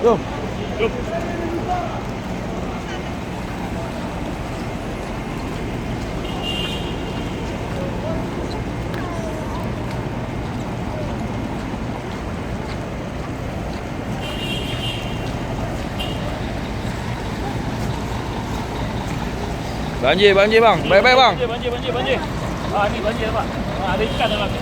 Jom. Jom. Banjir bang. Baik-baik bang. Banjir. Ah, ni banjir apa? Ah, ada ikan dalam ni.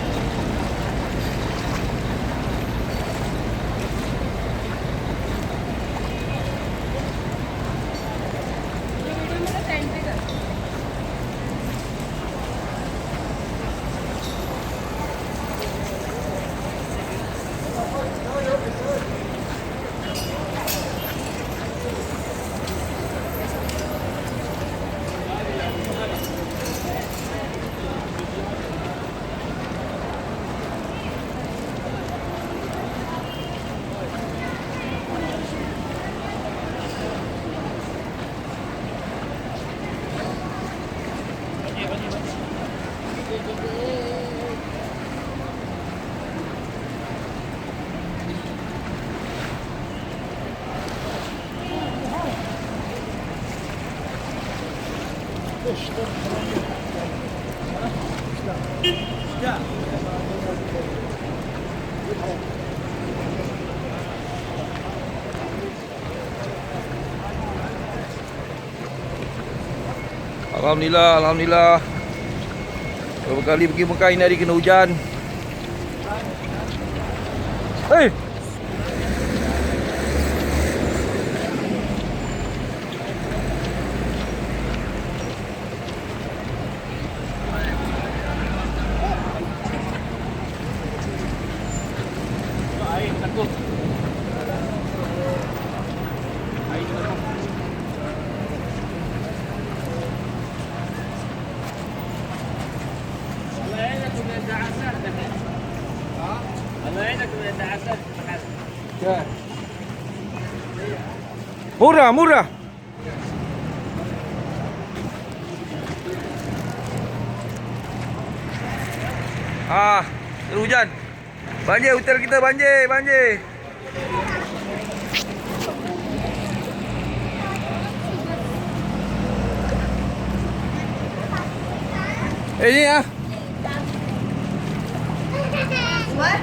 Alhamdulillah. Berapa kali pergi Mekah ini hari kena hujan. Hei. Air takut. Air takut. الله يعينك من الدعاسات دحين. الله يعينك من الدعاسات دحين. Murah. Hujan. Banjir hotel kita banjir. Ni ah. What?